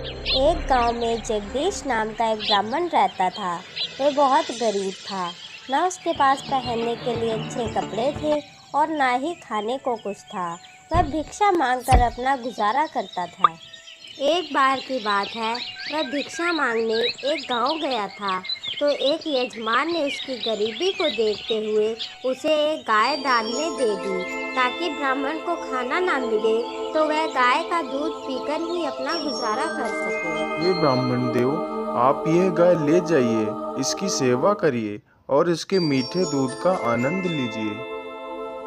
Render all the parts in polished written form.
एक गांव में जगदीश नाम का एक ब्राह्मण रहता था। वह बहुत गरीब था। न उसके पास पहनने के लिए अच्छे कपड़े थे और ना ही खाने को कुछ था। वह भिक्षा मांगकर अपना गुजारा करता था। एक बार की बात है, वह भिक्षा मांगने एक गांव गया था तो एक यजमान ने उसकी गरीबी को देखते हुए उसे एक गाय दान में दे दी ताकि ब्राह्मण को खाना ना मिले तो वह गाय का दूध पीकर ही अपना गुजारा कर सके। ये ब्राह्मण देव, आप यह गाय ले जाइए, इसकी सेवा करिए और इसके मीठे दूध का आनंद लीजिए।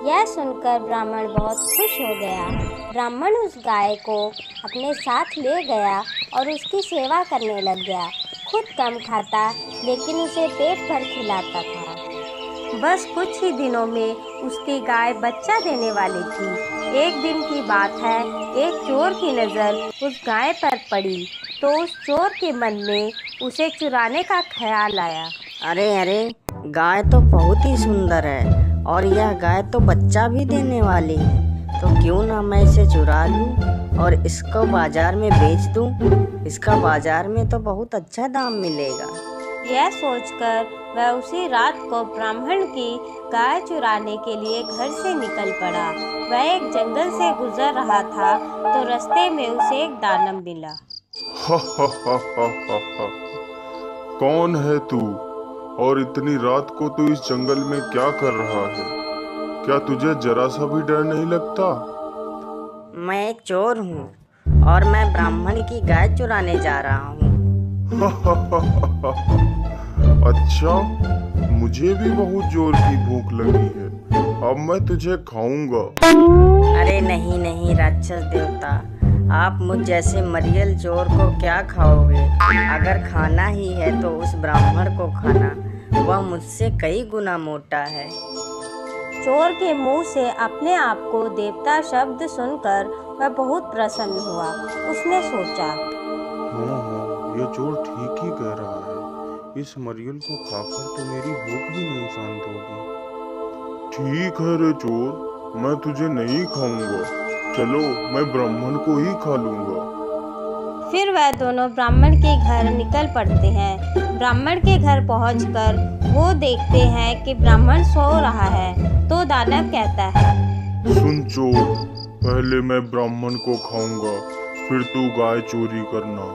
यह सुनकर ब्राह्मण बहुत खुश हो गया। ब्राह्मण उस गाय को अपने साथ ले गया और उसकी सेवा करने लग गया। खुद कम खाता लेकिन उसे पेट भर खिलाता था। बस कुछ ही दिनों में उसकी गाय बच्चा देने वाली थी। एक दिन की बात है, एक चोर की नज़र उस गाय पर पड़ी तो उस चोर के मन में उसे चुराने का ख्याल आया। अरे गाय तो बहुत ही सुंदर है और यह गाय तो बच्चा भी देने वाली है, तो क्यों ना मैं इसे चुरा लूं और इसको बाजार में बेच दूं। इसका बाजार में तो बहुत अच्छा दाम मिलेगा। यह सोचकर वह उसी रात को ब्राह्मण की गाय चुराने के लिए घर से निकल पड़ा। वह एक जंगल से गुजर रहा था तो रास्ते में उसे एक दानव मिला। कौन है तू और इतनी रात को तू इस जंगल में क्या कर रहा है? क्या तुझे जरा सा भी डर नहीं लगता? मैं एक चोर हूँ और मैं ब्राह्मण की गाय चुराने जा रहा हूँ। अच्छा, मुझे भी बहुत जोर की भूख लगी है। अब मैं तुझे खाऊंगा। अरे नहीं राक्षस देवता, आप मुझ जैसे मरियल चोर को क्या खाओगे? अगर खाना ही है तो उस ब्राह्मण को खाना, वह मुझसे कई गुना मोटा है। चोर के मुंह से अपने आप को देवता शब्द सुनकर वह बहुत प्रसन्न हुआ। उसने सोचा, हाँ, यह चोर ठीक ही कह रहा है। इस मरियल को खाकर तो मेरी भूख भी नहीं शांत होगी। ठीक है रे चोर, मैं तुझे नहीं खाऊंगा। चलो, मैं ब्राह्मण को ही खा लूंगा। फिर वह दोनों ब्राह्मण के घर निकल पड़ते हैं। ब्राह्मण के घर पहुंचकर वो देखते हैं कि ब्राह्मण सो रहा है। तो दानव कहता है, सुन चोर, पहले मैं ब्राह्मण को खाऊंगा, फिर तू गाय चोरी करना।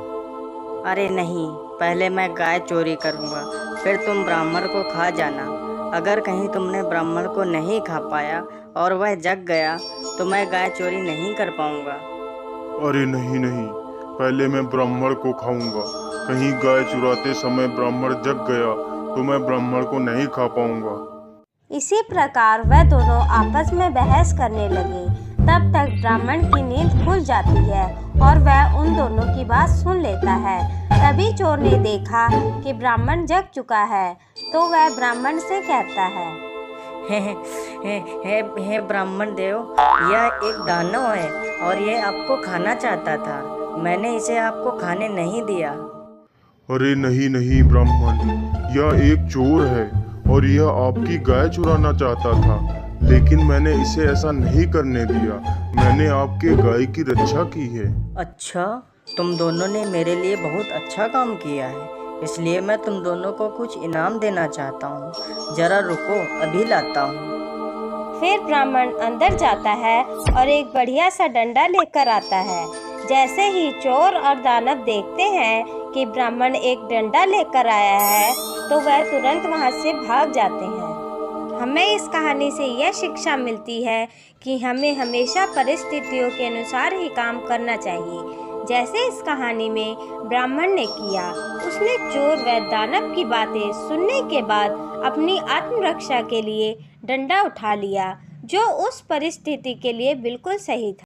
अरे नहीं, पहले मैं गाय चोरी करूंगा, फिर तुम ब्राह्मण को खा जाना। अगर कहीं तुमने ब्राह्मण को नहीं खा पाया और वह जग गया तो मैं गाय चोरी नहीं कर पाऊंगा। अरे नहीं, पहले मैं ब्राह्मण को खाऊंगा। कहीं गाय चुराते समय ब्राह्मण जग गया तो मैं ब्राह्मण को नहीं खा पाऊंगा। इसी प्रकार वह दोनों आपस में बहस करने लगे। तब तक ब्राह्मण की नींद खुल जाती है और वह उन दोनों की बात सुन लेता है। तभी चोर ने देखा कि ब्राह्मण जग चुका है तो वह ब्राह्मण से कहता है, हे ब्राह्मण देव, यह एक दानव है और यह आपको खाना चाहता था। मैंने इसे आपको खाने नहीं दिया। अरे नहीं ब्राह्मण, यह एक चोर है और यह आपकी गाय चुराना चाहता था, लेकिन मैंने इसे ऐसा नहीं करने दिया। मैंने आपके गाय की रक्षा की है। अच्छा, तुम दोनों ने मेरे लिए बहुत अच्छा काम किया है, इसलिए मैं तुम दोनों को कुछ इनाम देना चाहता हूँ। जरा रुको, अभी लाता हूँ। फिर ब्राह्मण अंदर जाता है और एक बढ़िया सा डंडा लेकर आता है। जैसे ही चोर और दानव देखते हैं कि ब्राह्मण एक डंडा लेकर आया है तो वह तुरंत वहां से भाग जाते हैं। हमें इस कहानी से यह शिक्षा मिलती है कि हमें हमेशा परिस्थितियों के अनुसार ही काम करना चाहिए। जैसे इस कहानी में ब्राह्मण ने किया, उसने चोर व दानव की बातें सुनने के बाद अपनी आत्मरक्षा के लिए डंडा उठा लिया, जो उस परिस्थिति के लिए बिल्कुल सही था।